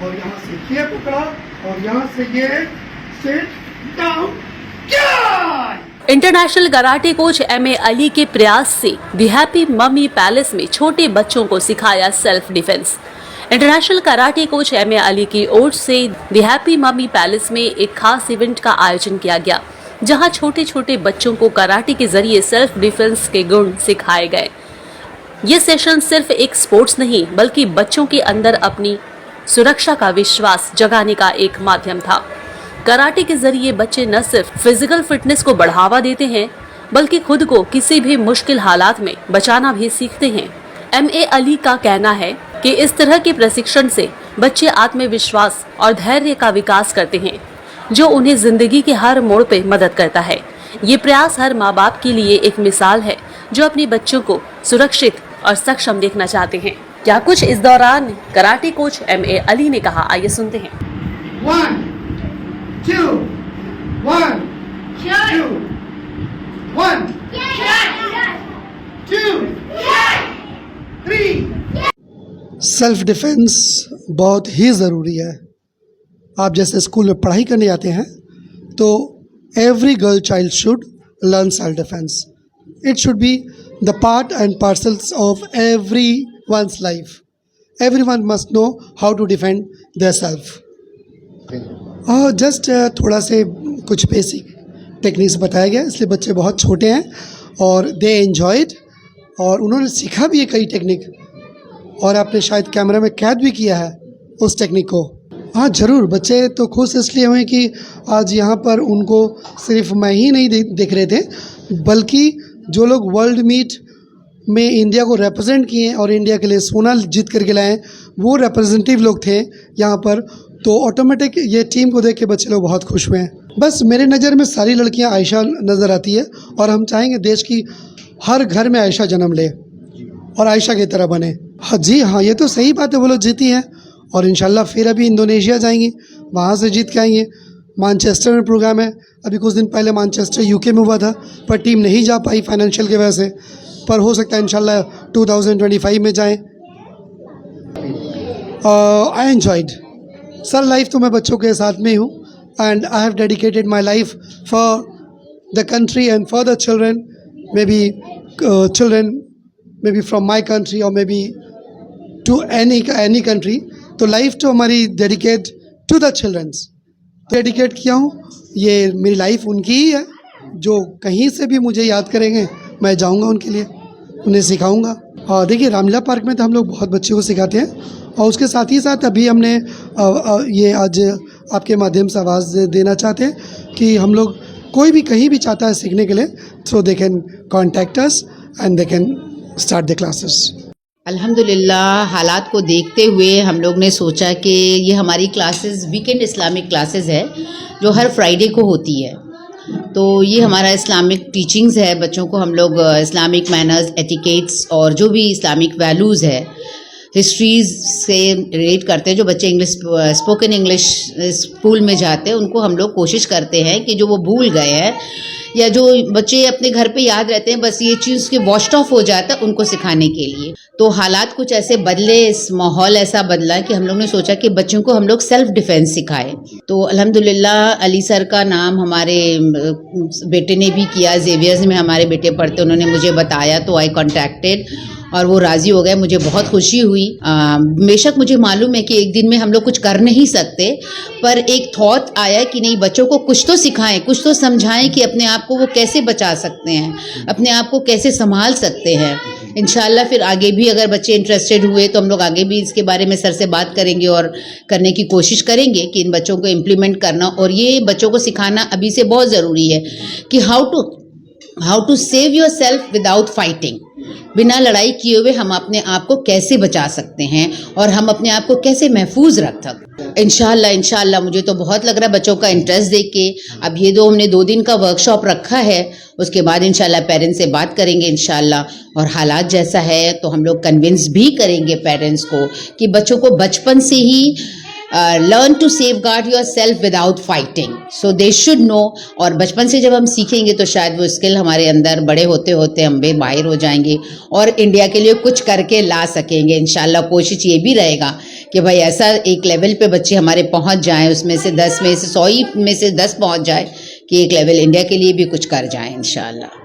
और यहाँ से ये पकड़ा और यहाँ से ये सिट डाउन क्या। International karate coach M A. Ali के प्रयास से द हैप्पी मम्मी पैलेस में छोटे बच्चों को सिखाया self defence. International karate coach M A. Ali की ओर से द हैप्पी मम्मी पैलेस में एक खास इवेंट का आयोजन किया गया, जहां छोटे छोटे बच्चों को कराटे के जरिए सेल्फ डिफेंस के गुण सिखाए गए। ये सेशन सिर्फ एक स्पोर्ट्स नहीं, बल्कि बच्चों के अंदर अपनी सुरक्षा का विश्वास जगाने का एक माध्यम था। कराटे के जरिए बच्चे न सिर्फ फिजिकल फिटनेस को बढ़ावा देते हैं, बल्कि खुद को किसी भी मुश्किल हालात में बचाना भी सीखते हैं। एम.ए. अली का कहना है कि इस तरह के प्रशिक्षण से बच्चे आत्मविश्वास और धैर्य का विकास करते हैं, जो उन्हें जिंदगी के हर मोड़ पे मदद करता है। ये प्रयास हर माँ बाप के लिए एक मिसाल है, जो अपने बच्चों को सुरक्षित और सक्षम देखना चाहते हैं। क्या कुछ इस दौरान कराटे कोच एम.ए. अली ने कहा, आइए सुनते हैं। 1 2 1 2 1 2 3। सेल्फ डिफेंस बहुत ही ज़रूरी है। आप जैसे स्कूल में पढ़ाई करने जाते हैं तो every girl child should learn self defence. It should be the part and parcels of every one's life. Every one must know how to defend their self. और जस्ट थोड़ा से कुछ बेसिक टेक्निक्स बताया गया, इसलिए बच्चे बहुत छोटे हैं और दे एन्जॉयड, और उन्होंने सीखा भी है कई टेक्निक, और आपने शायद कैमरा में कैद भी किया है उस टेक्निक को। हाँ ज़रूर, बच्चे तो खुश इसलिए हुए कि आज यहाँ पर उनको सिर्फ मैं ही नहीं देख रहे थे, बल्कि जो लोग वर्ल्ड मीट में इंडिया को रिप्रेजेंट किए और इंडिया के लिए सोना जीत करके लाए, वो रिप्रेजेंटेटिव लोग थे यहाँ पर। तो ऑटोमेटिक ये टीम को देख के बच्चे लोग बहुत खुश हुए हैं। बस मेरे नज़र में सारी लड़कियाँ आयशा नज़र आती है, और हम चाहेंगे देश की हर घर में आयशा जन्म ले और आयशा की तरह बने। हाँ जी हाँ, ये तो सही बात है, वो लोग जीती हैं और इंशाल्लाह फिर अभी इंडोनेशिया जाएंगी, वहाँ से जीत के आएंगे। मैनचेस्टर में प्रोग्राम है, अभी कुछ दिन पहले मैनचेस्टर यूके में हुआ था, पर टीम नहीं जा पाई फाइनेंशियल की वजह से, पर हो सकता है इंशाल्लाह 2025 में जाएं। आई एन्जॉयड सर लाइफ, तो मैं बच्चों के साथ में हूँ, and I have dedicated my life for the country and for the children, may be from my country और may be to any country. तो लाइफ तो हमारी dedicate to the childrens dedicate किया हूँ। ये मेरी लाइफ उनकी ही है, जो कहीं से भी मुझे याद करेंगे मैं जाऊँगा उनके लिए, उन्हें सिखाऊँगा। और देखिए रामलीला पार्क में तो हम लोग बहुत बच्चों को सिखाते हैं, और उसके साथ ही साथ अभी हमने ये आज आपके माध्यम से आवाज़ देना चाहते हैं कि हम लोग कोई भी कहीं भी चाहता है सीखने के लिए, so they can contact us and they can start the classes. अल्हम्दुलिल्लाह, हालात को देखते हुए हम लोग ने सोचा कि ये हमारी क्लासेस वीकेंड इस्लामिक क्लासेस है, जो हर फ्राइडे को होती है। तो ये हमारा इस्लामिक टीचिंग्स है, बच्चों को हम लोग इस्लामिक मैनर्स, एटिकेट्स और जो भी इस्लामिक वैल्यूज़ है, हिस्ट्रीज से रिलेट करते हैं। जो बच्चे स्पोकन इंग्लिश स्कूल में जाते हैं, उनको हम लोग कोशिश करते हैं कि जो वो भूल गए हैं या जो बच्चे अपने घर पे याद रहते हैं, बस ये चीज़ के वॉश्ड ऑफ हो जाता है, उनको सिखाने के लिए। तो हालात कुछ ऐसे बदले, इस माहौल ऐसा बदला कि हम लोग ने सोचा कि बच्चों को हम लोग सेल्फ डिफेंस सिखाएं। तो अल्हम्दुलिल्लाह अली सर का नाम हमारे बेटे ने भी किया, जेवियर्स में हमारे बेटे पढ़ते, उन्होंने मुझे बताया, तो आई कॉन्टैक्टेड और वो राज़ी हो गए। मुझे बहुत खुशी हुई। बेशक मुझे मालूम है कि एक दिन में हम लोग कुछ कर नहीं सकते, पर एक थॉट आया कि नहीं, बच्चों को कुछ तो सिखाएं, कुछ तो समझाएं कि अपने आप को वो कैसे बचा सकते हैं, अपने आप को कैसे संभाल सकते हैं। इंशाल्लाह फिर आगे भी अगर बच्चे इंटरेस्टेड हुए तो हम लोग आगे भी इसके बारे में सर से बात करेंगे और करने की कोशिश करेंगे कि इन बच्चों को इम्प्लीमेंट करना, और ये बच्चों को सिखाना अभी से बहुत ज़रूरी है कि how to save your self without fighting. बिना लड़ाई किए हुए हम अपने आप को कैसे बचा सकते हैं और हम अपने आप को कैसे महफूज रख सकते हैं। इंशाल्लाह मुझे तो बहुत लग रहा है बच्चों का इंटरेस्ट देख के। अब ये हमने 2 दिन का वर्कशॉप रखा है, उसके बाद इंशाल्लाह पेरेंट्स से बात करेंगे इंशाल्लाह, और हालात जैसा है तो हम लोग कन्विंस भी करेंगे पेरेंट्स को कि बच्चों को बचपन से ही learn to safeguard your self without fighting, so they should know. और बचपन से जब हम सीखेंगे तो शायद वो स्किल हमारे अंदर बड़े होते होते हम भी बाहर हो जाएंगे और इंडिया के लिए कुछ करके ला सकेंगे। इंशाल्लाह कोशिश ये भी रहेगा कि भाई ऐसा एक लेवल पे बच्चे हमारे पहुंच जाएं, उसमें से 10 में से 100 में से 10 पहुंच जाए कि एक लेवल इंडिया के लिए भी कुछ कर जाएं इंशाल्लाह।